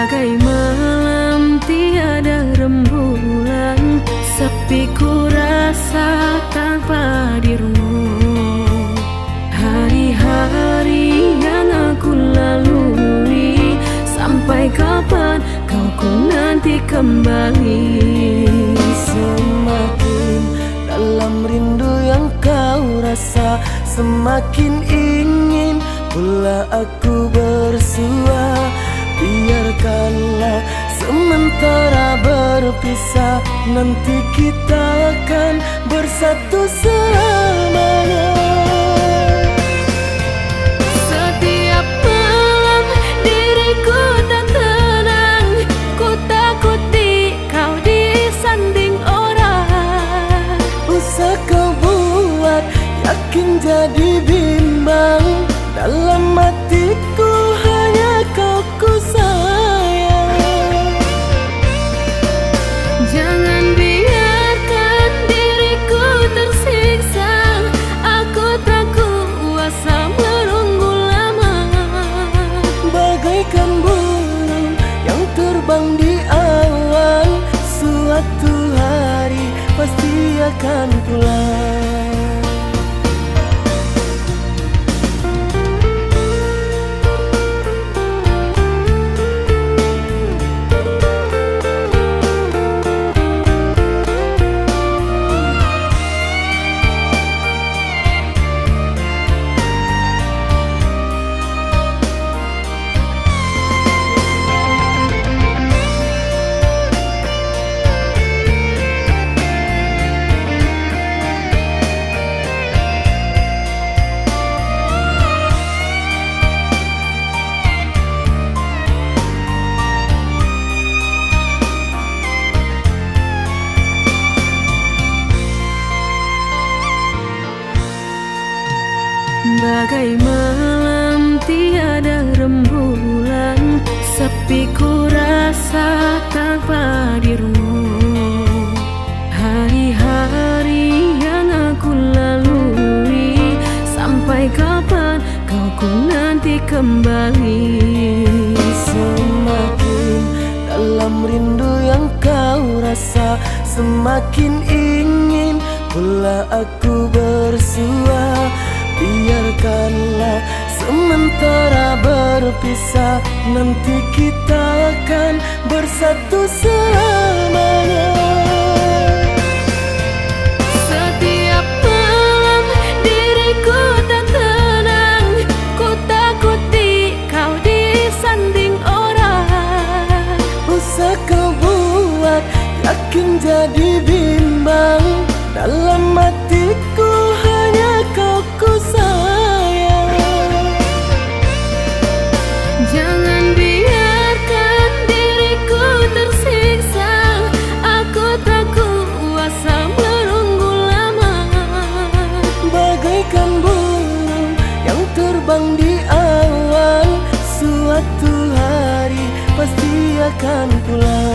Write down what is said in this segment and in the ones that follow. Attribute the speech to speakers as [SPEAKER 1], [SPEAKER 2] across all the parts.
[SPEAKER 1] Bagai malam tiada rembulan, sepi ku rasa tanpa dirimu. Hari-hari yang aku lalui, sampai kapan kau ku nanti kembali.
[SPEAKER 2] Semakin dalam rindu yang kau rasa, semakin ingin pula aku bersua. Biarkanlah sementara berpisah, nanti kita akan bersatu selamanya.
[SPEAKER 1] Setiap malam diriku tak tenang, ku takuti kau disanding orang.
[SPEAKER 2] Usah kau buat yakin jadi bimbang, dalam hatiku hanya kau ku sayang.
[SPEAKER 1] Jangan biarkan diriku tersiksa, aku tak kuasa menunggu lama.
[SPEAKER 2] Bagaikan burung yang terbang di awan, suatu hari pasti akan pulang.
[SPEAKER 1] Bagai malam tiada rembulan, sepi ku rasa tanpa dirimu. Hari-hari yang aku lalui, sampai kapan kau ku nanti kembali.
[SPEAKER 2] Semakin dalam rindu yang kau rasa, semakin ingin pula aku bersua. Biarkanlah sementara berpisah, nanti kita akan bersatu selamanya.
[SPEAKER 1] Setiap malam diriku tak tenang, ku takuti kau disanding orang.
[SPEAKER 2] Usah kau buat yakin jadi bimbang, dalam hatiku hanya kau ku sayang.
[SPEAKER 1] Jangan biarkan diriku tersiksa, aku tak kuasa menunggu lama.
[SPEAKER 2] Bagaikan burung yang terbang di awan, suatu hari pasti akan pulang.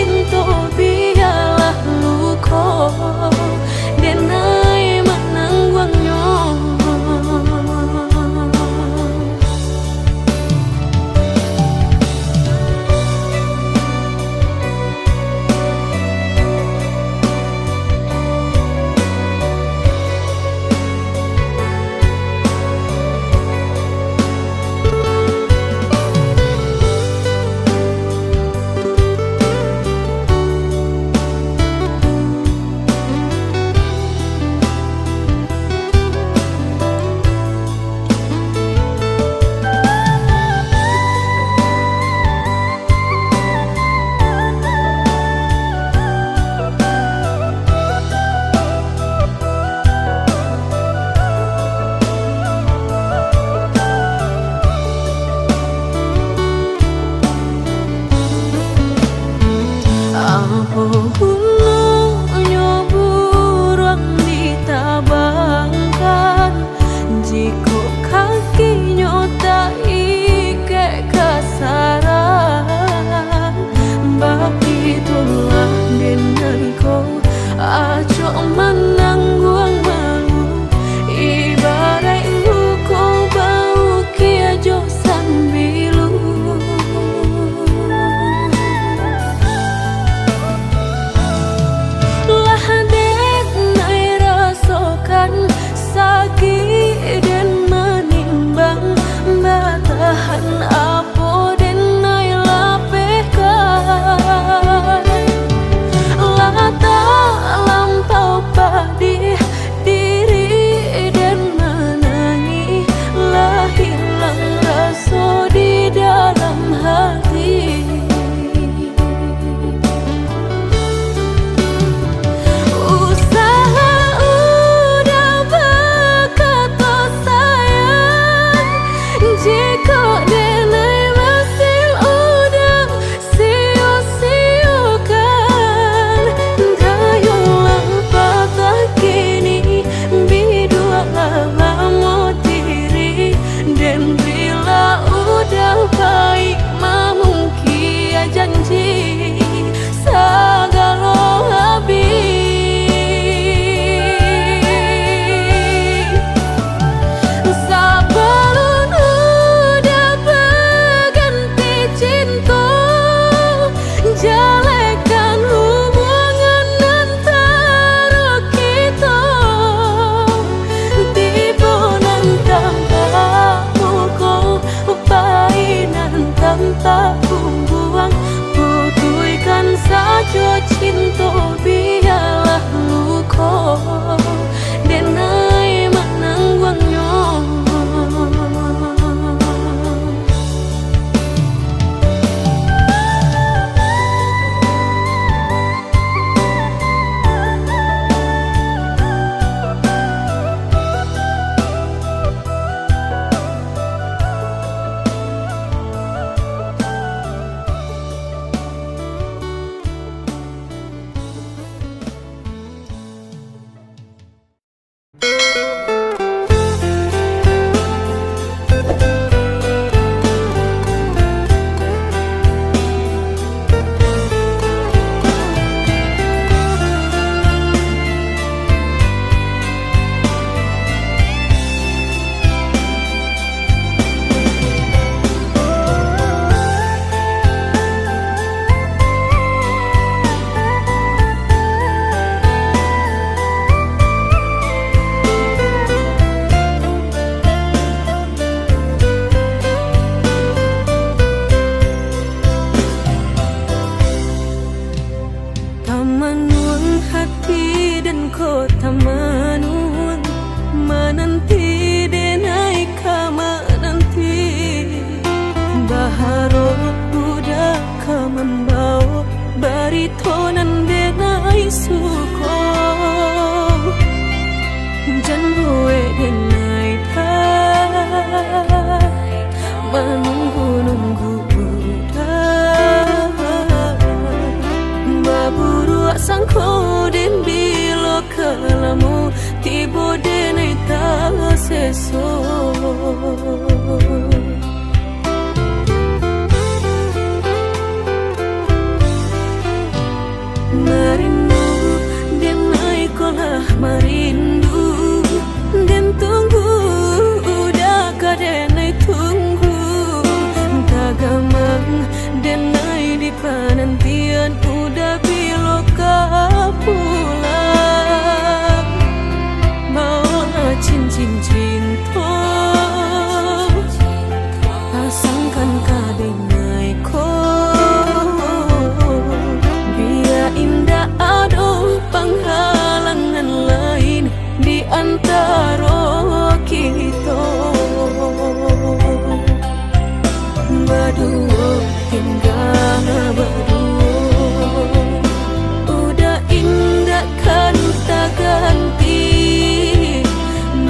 [SPEAKER 1] cinta biarlah luka denai menangguangnya.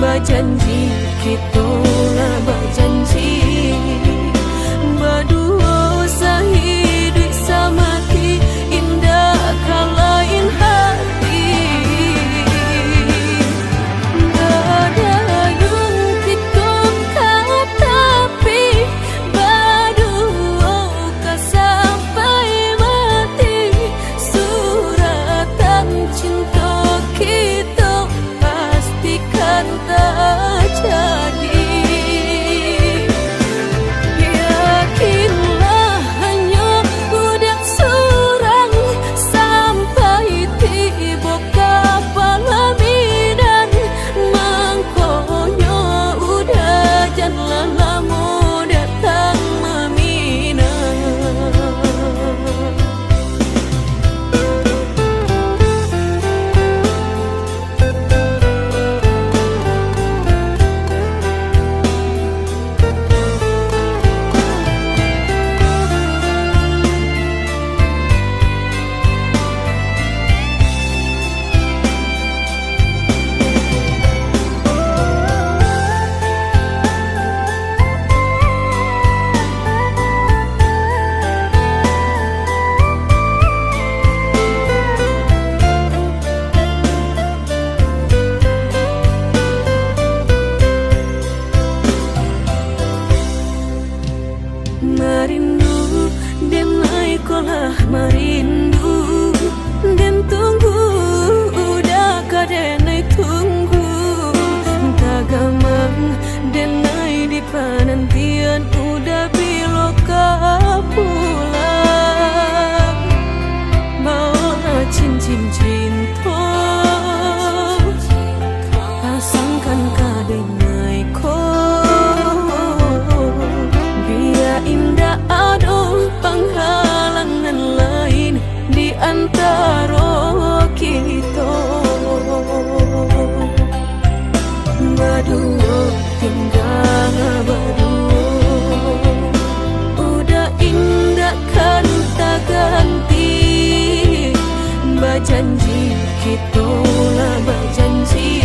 [SPEAKER 1] Bajanji kita lah bajanji berdua sehidup samati indah kalain hati gadayung kita tapi berdua sampai mati suratan cinta kita pastikan tak jadi. Yakinlah hanya udah surang sampai tiba kapal bidan mangkonya udah jangan lama datang meminang. Marindu dan naikolah marindu dan tunggu udah kadenai tunggu tagamang dan nai di panantian udah biloka pulang bawa cincin cinta pasangkan kadenai ko indah ada penghalangan lain di antara kita berdua tinggal berdua udah indah kan tak ganti bajanji kita lah bajanji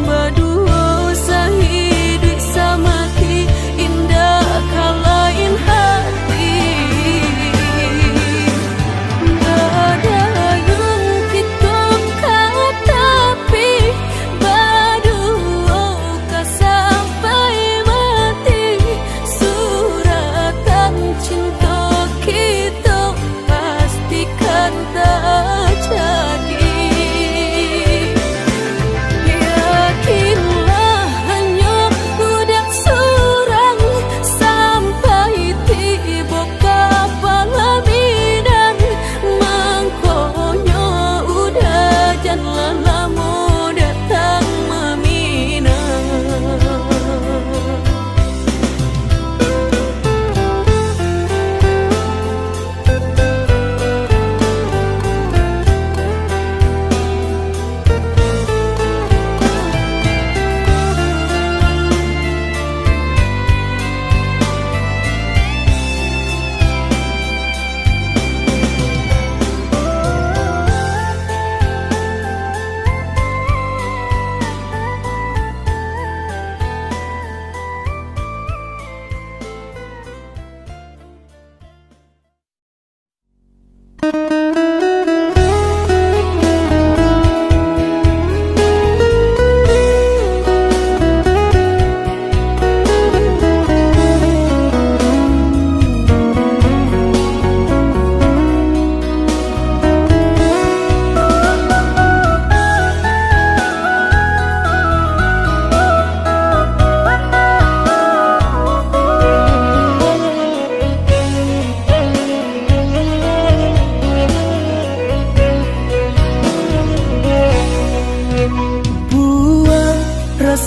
[SPEAKER 1] berdua sehidup samati indah kalain hati gadayung kita tapi berdua sampai mati suratan cinta kita pastikan tak jadi. Yakinlah hanya udah surang sampai tiba kapal bidan mangkonya udah jangan lama datang meminang.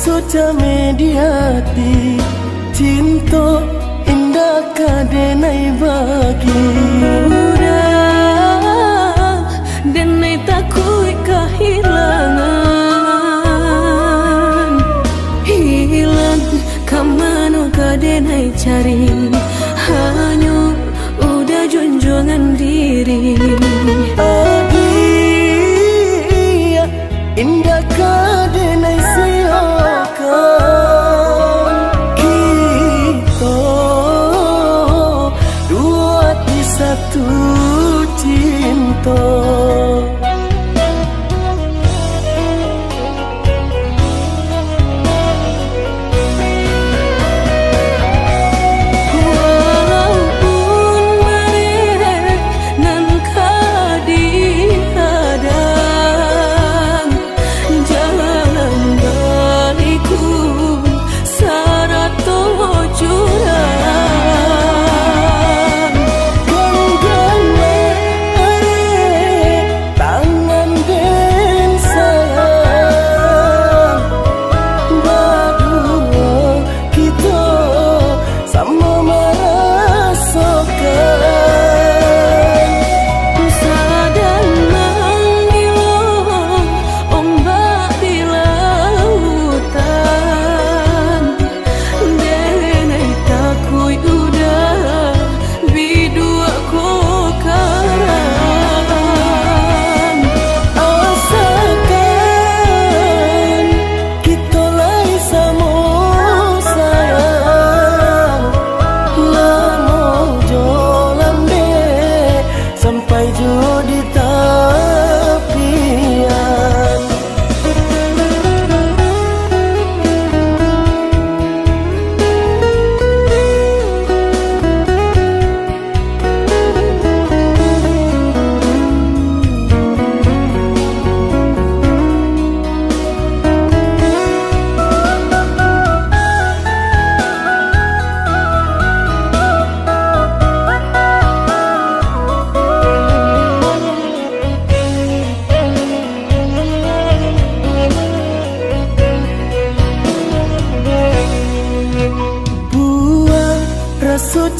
[SPEAKER 2] Sojame di hati cinta indah kadenai bagi
[SPEAKER 1] Udah denai takui kehilangan hilang kamano kadenai cari hanya udah junjungan diri
[SPEAKER 2] indah kadenai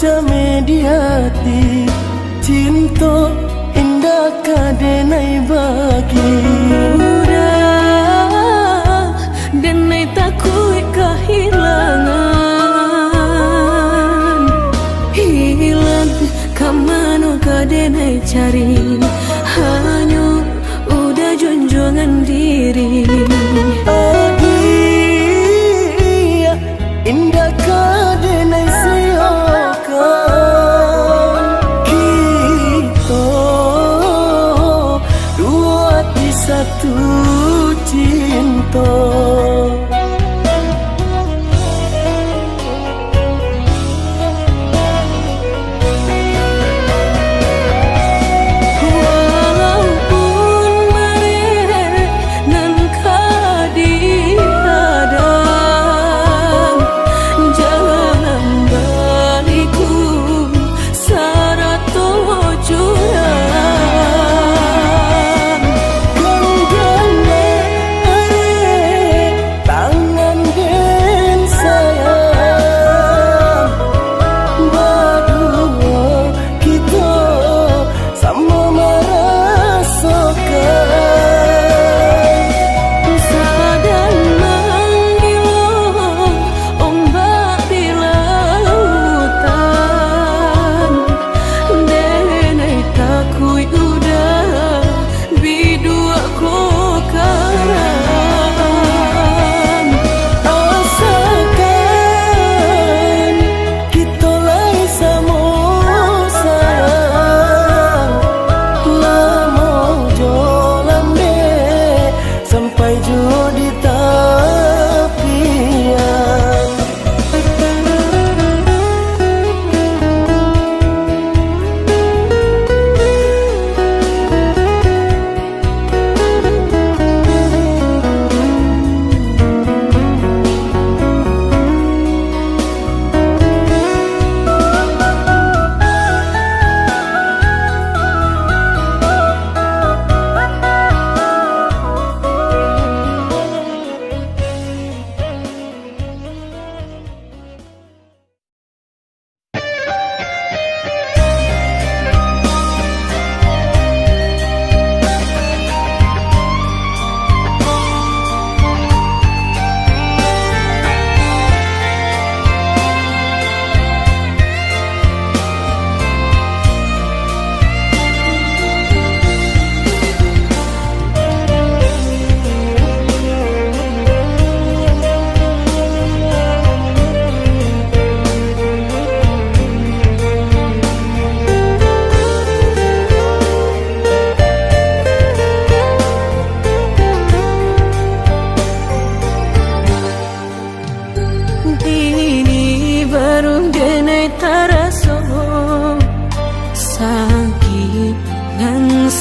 [SPEAKER 2] mediati cinta indah kadenai bagi
[SPEAKER 1] udah denai takui kehilangan hilang kamanu kadenai cari hanya udah junjungan diri
[SPEAKER 2] adia indah kadenai siakan kita dua di satu cinta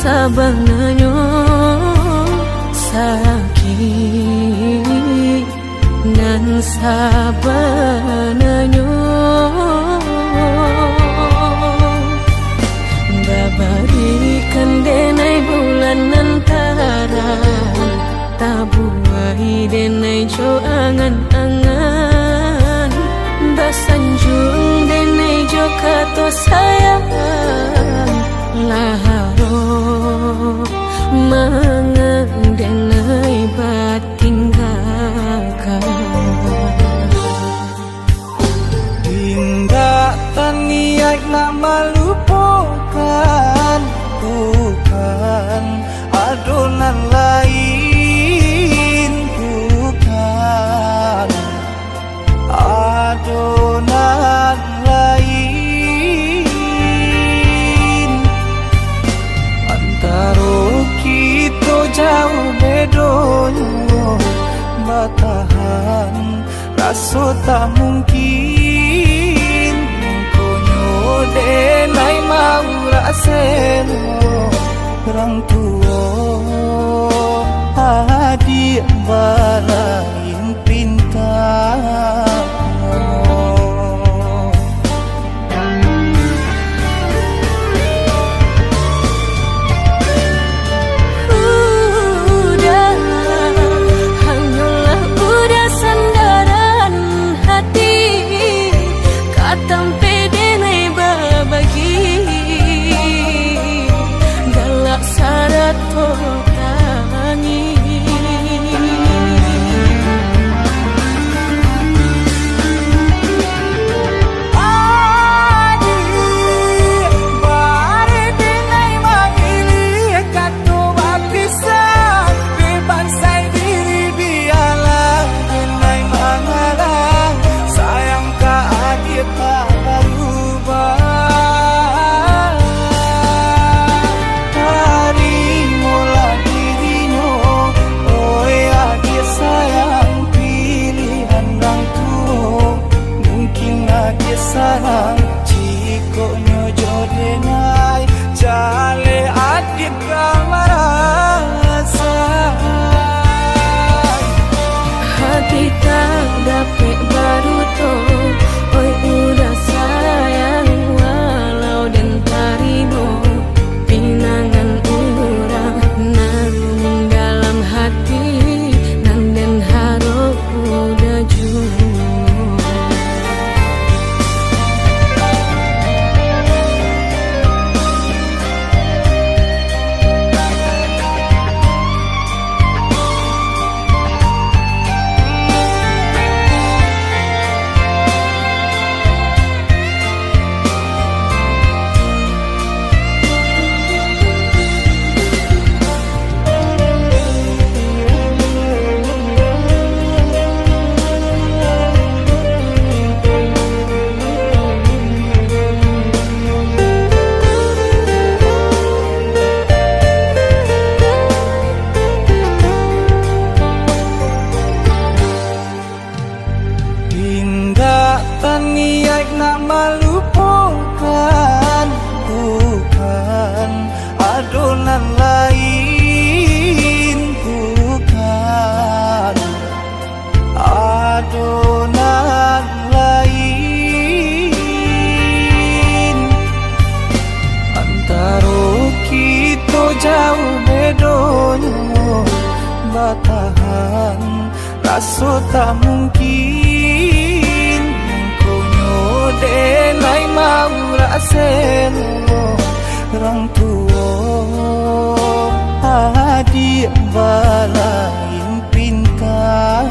[SPEAKER 1] sabanganyo sakit nan sabanganyo babarikan denai bulan antara tabuai denai jo angan-angan basanjung denai jo kato sayang laharo mangan denai batinggalkan
[SPEAKER 2] tindakan niat nak melupakan bukan adonan lain bukan adonan lain antara kita jauh bedonyo batahan rasa tak mungkin konyo denai mau raseno orang tua adik balain pintar
[SPEAKER 1] Tampe denai
[SPEAKER 2] adonan lain. Antara kita jauh bedonyo, batahan rasa tak mungkin. Konyo denai mau raseno orang tua hadiah balain pintar.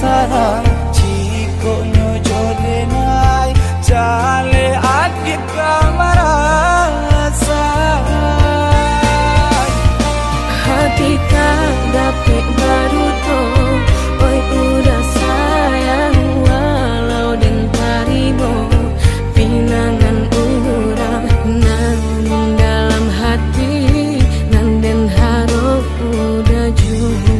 [SPEAKER 2] Sarang cikonya jodenai jale adik kamarasa
[SPEAKER 1] hati tak dapat baru to, oi udah sayang walau den paribo pinangan urang nan dalam hati nan den harap udah jujur.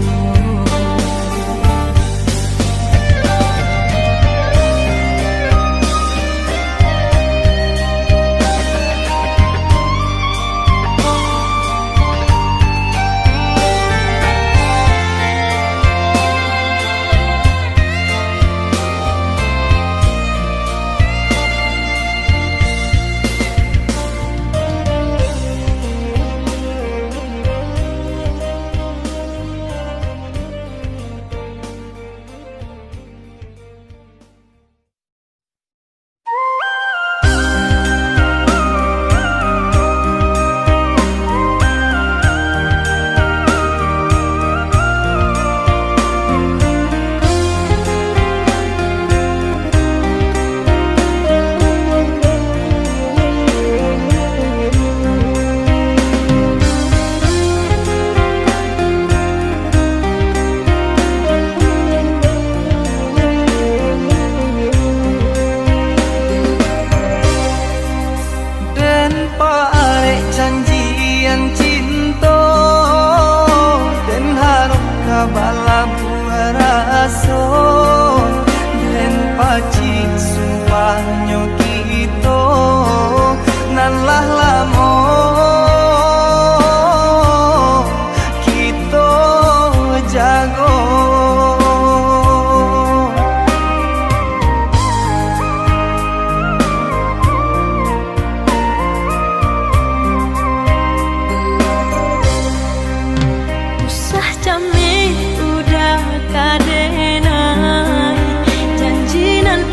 [SPEAKER 1] Udah kadenai janjinan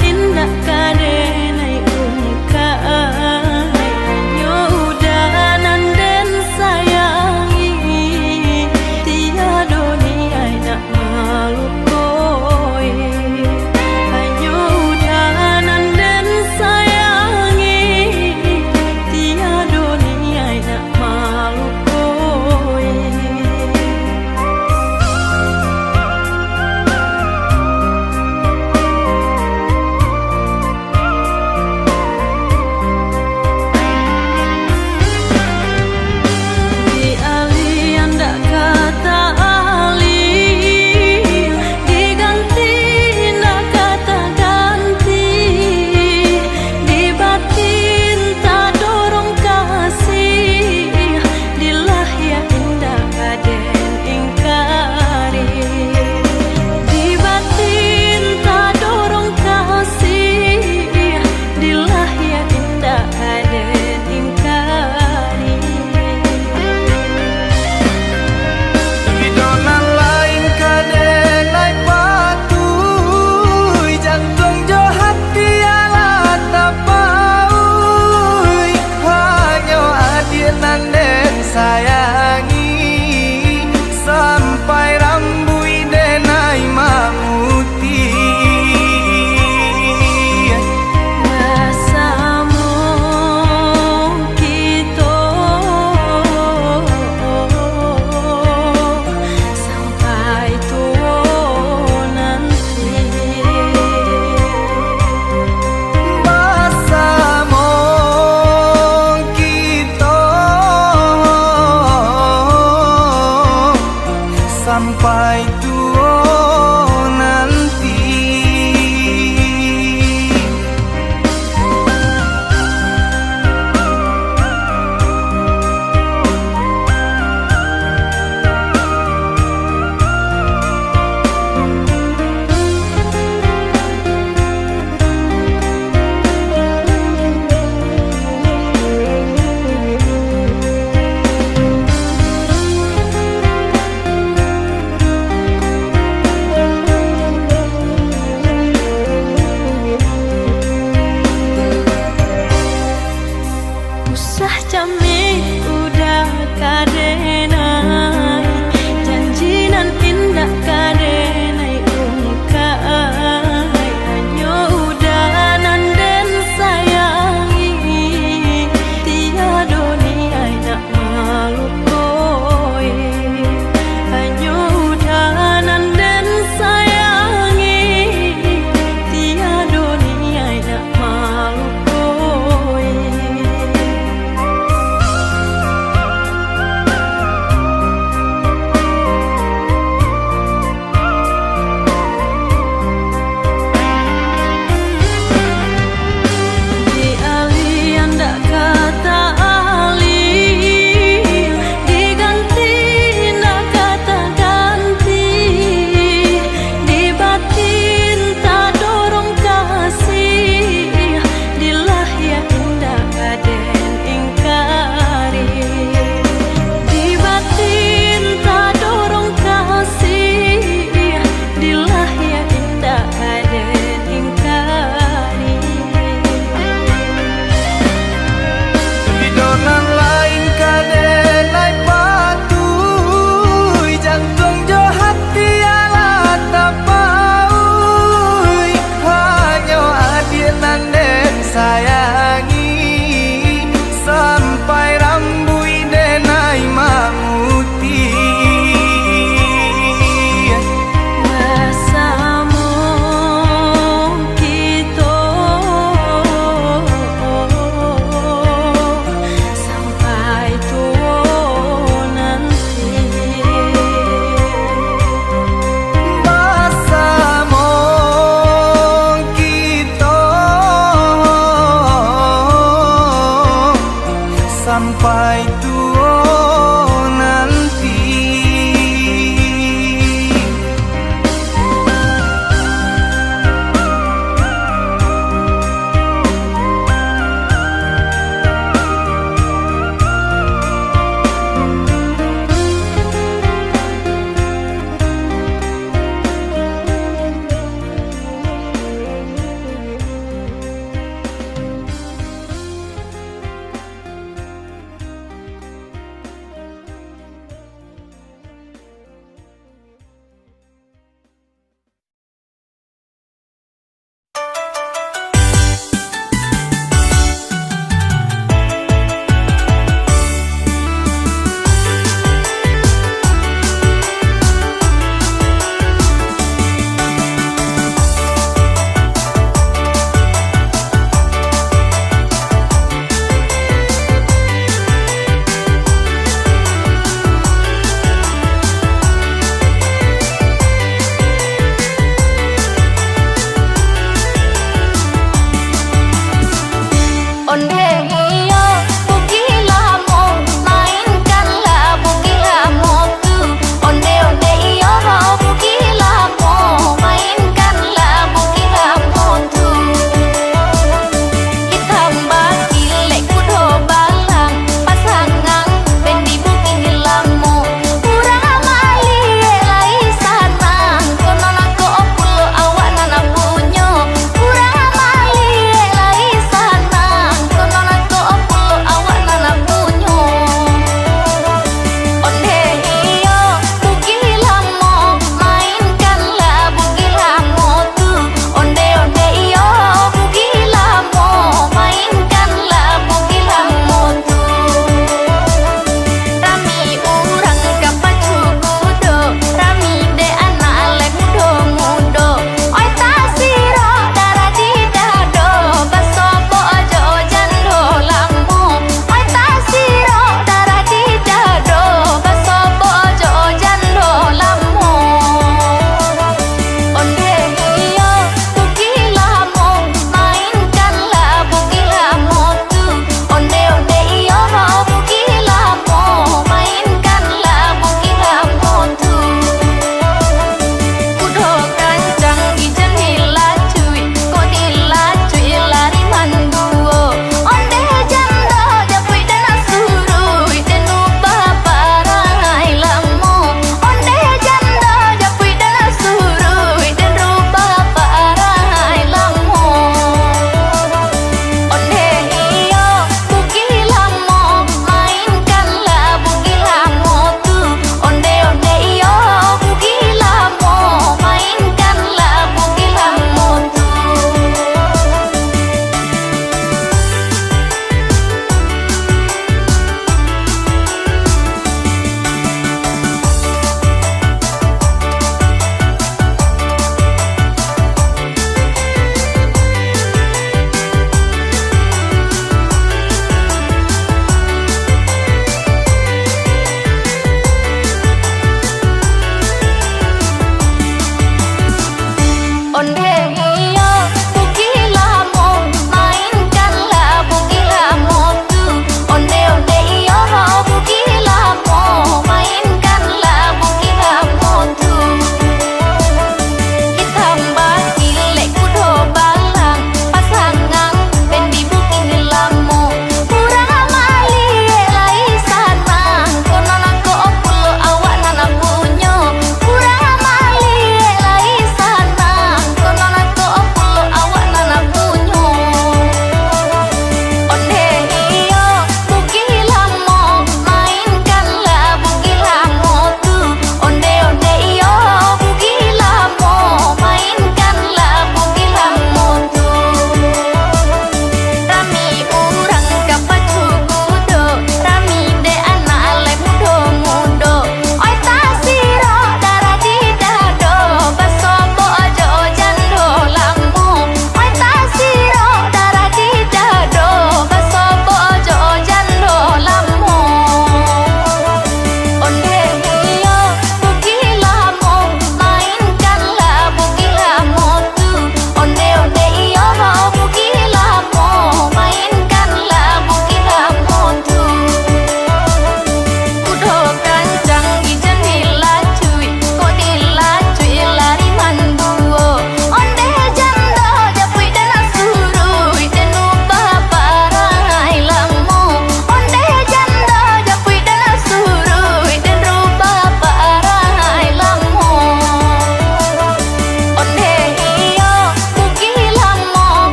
[SPEAKER 2] sampai tua nanti.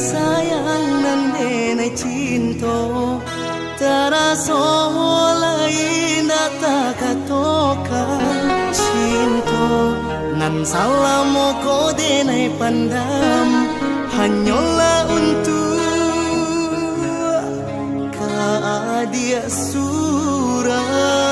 [SPEAKER 2] sayang nan denai cinta taraso lain data katokan cinta nan salamo ko denai pandam hanyalah untuk dia surah.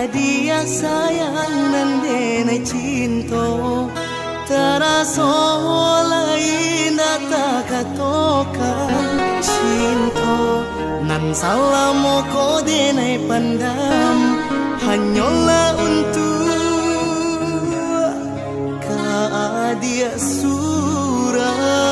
[SPEAKER 2] Dia sayang nan denai cinta taraso lain data katokan cinta nan salamo ko denai pandam hanyalah untuk dia surah.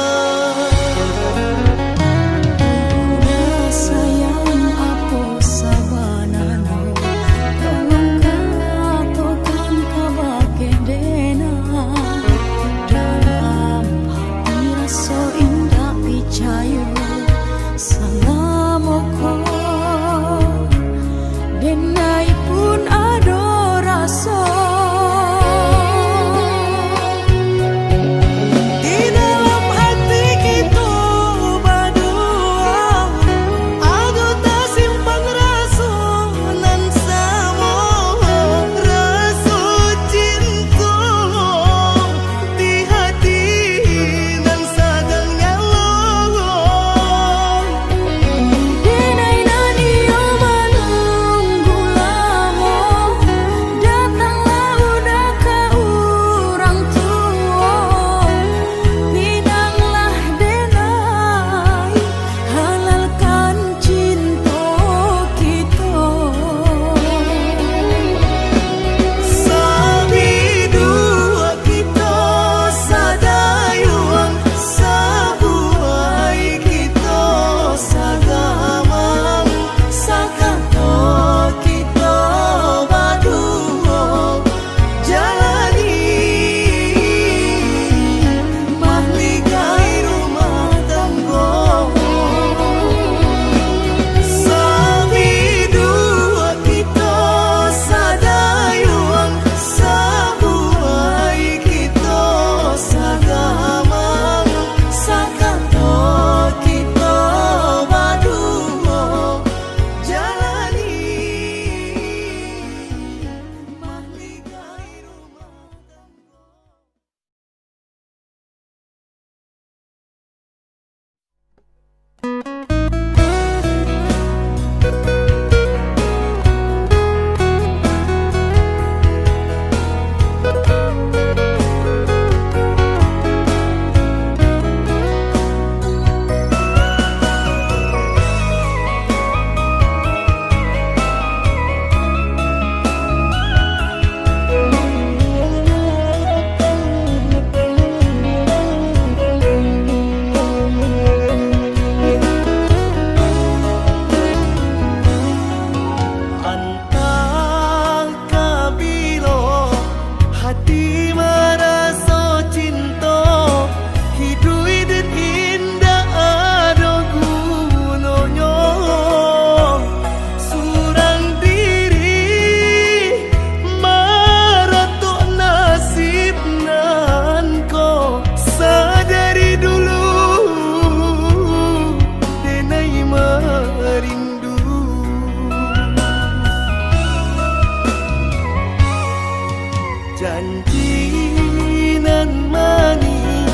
[SPEAKER 2] Janji nan mani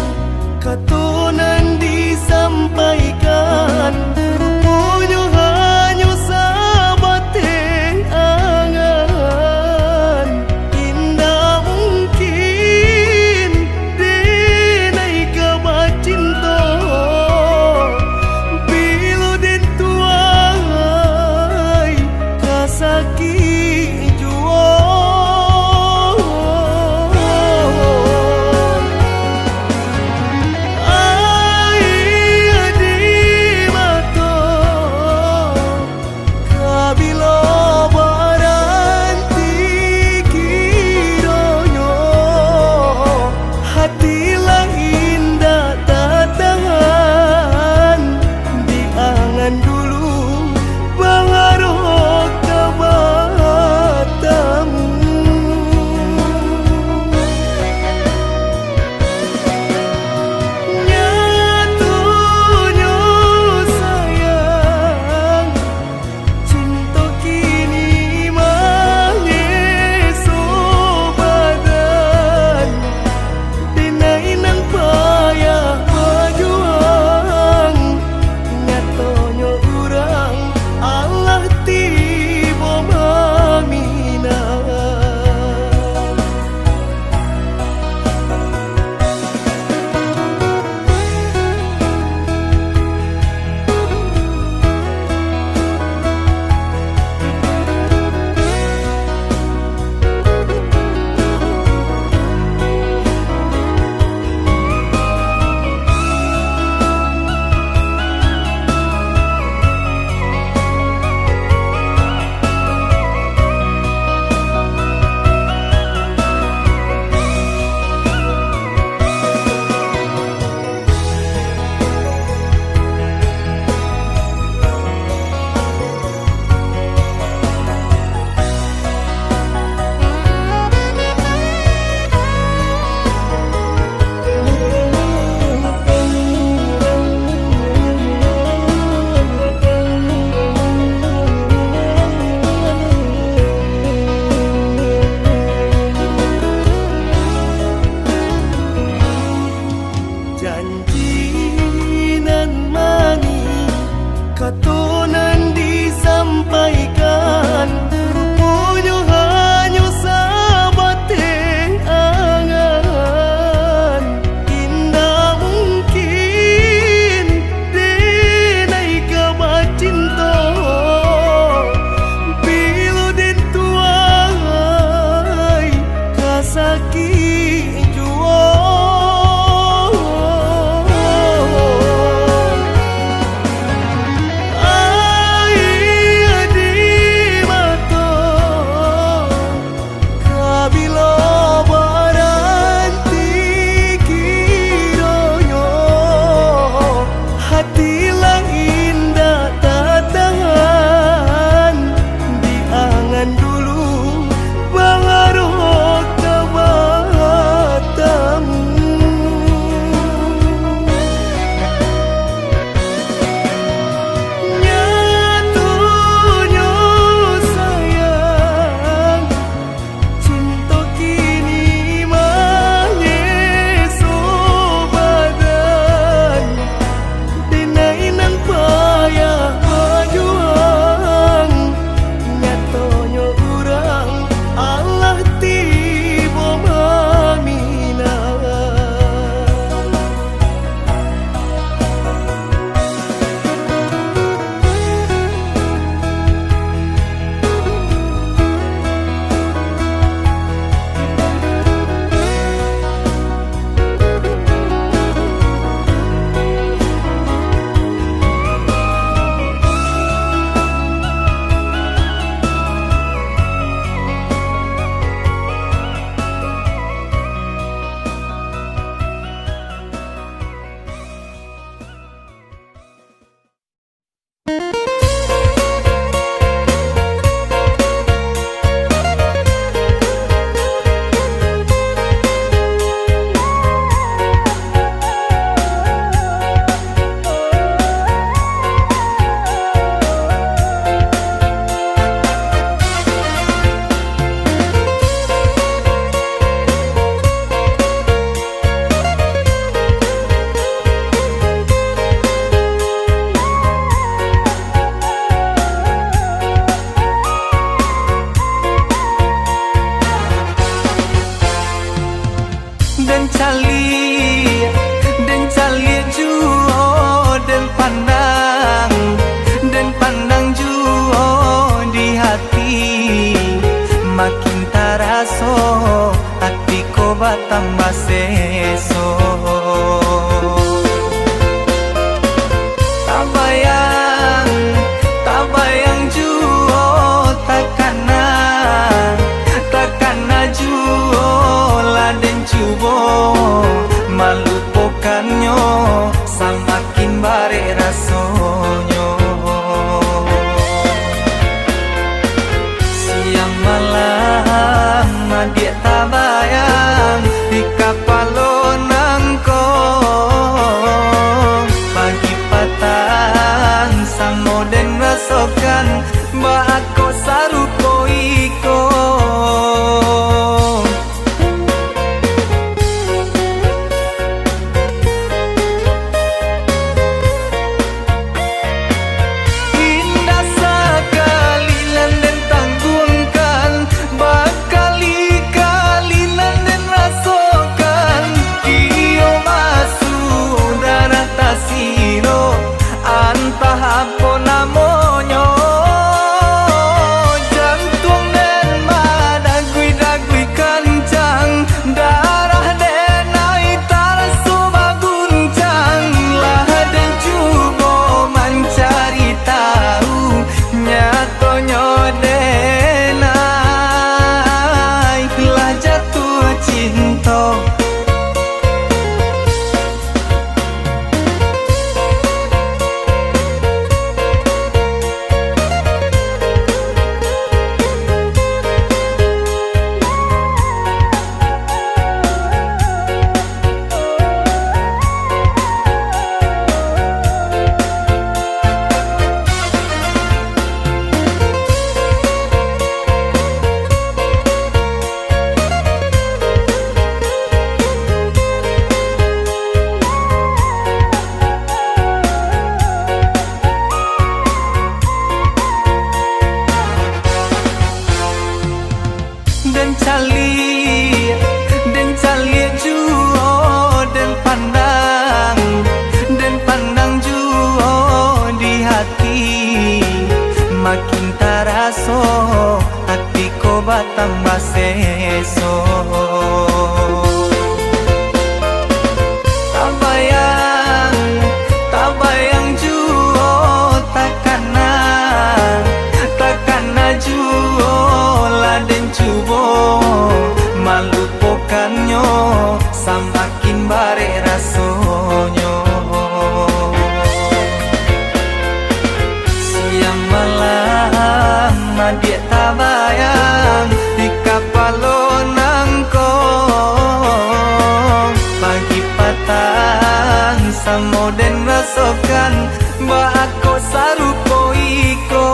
[SPEAKER 2] katonan disampaikan, rupanya hanya sabate angan. Indah mungkin denai kabar cinta bila den tuai kasaki jua. Janji nan mani katonan disampaikan, rupanya hanya sabate angan. Indah mungkin denai kabar cinta bila den tuai kasaki jua. Dulu bangaruh kabar
[SPEAKER 3] cali juo dan pandang juo di hati makin taraso hatiku batambah seso tak bayang juo takana juo laden cubo malupokannya samakin bare rasonyo siang malam dia tak bayang di kapalonangko pagi patang samo den rasokan bako sarupo iko apa namonyo jantung den madagui kencang darah den tarasu baguncang lah den cubo mencari tahu nyatonyo denai lah jatuh cinta dan cali juo dan pandang juo di hati makin taraso hatiku batambah seso tak bayang juo takana juo laden cubo malupokannya samakin bare rasonyo siang malam dia tak bayang di kapalonangko pagi patang samo den rasokan bako sarupo iko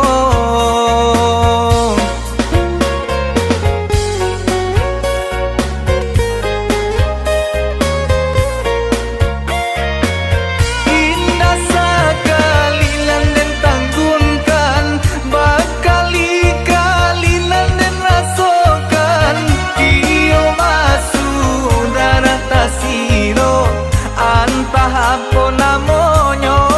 [SPEAKER 3] apa namonyo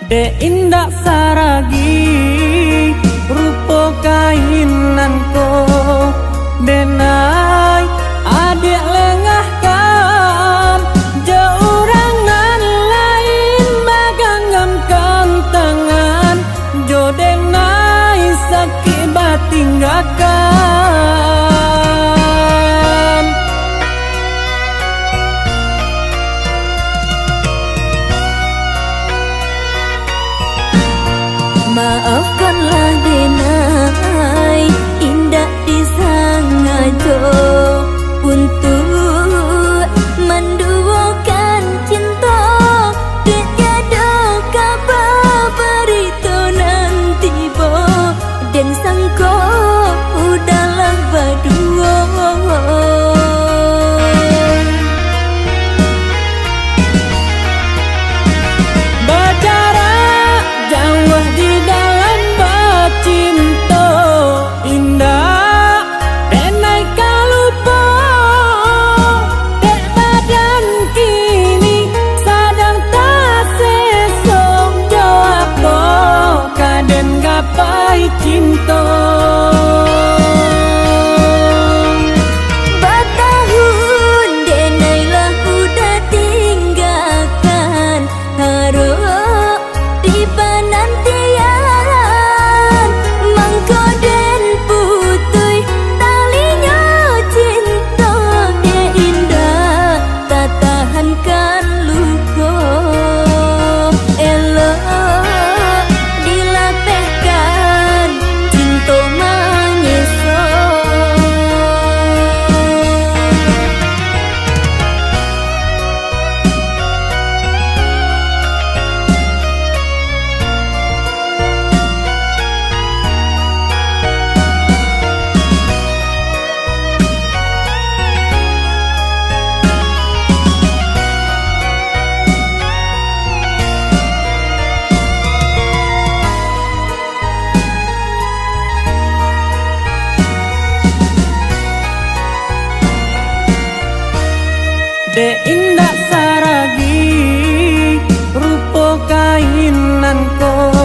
[SPEAKER 1] Dek indah saragi rupo kainanku denai adik lengahkan jaurangan lain maganggamkan tangan jo denai sakit batinggakan.
[SPEAKER 4] Maafkanlah denai indah disengaja untuk menduakan cinta tiada kabar berita nanti bo dan sangka udahlah berdua.
[SPEAKER 1] Berjarak jauh di dalam bercinta indah denai kalupa dek badan kini sadang tak sesok jawab kaden gapai cinta.
[SPEAKER 4] Bertahun denai lah udah tinggalkan harap di penantian mangko den putui talinya cinta dia indah tak tahankan luka elok dilapehkan cinta mengesok.
[SPEAKER 1] Dek indah saragi rupo kainanku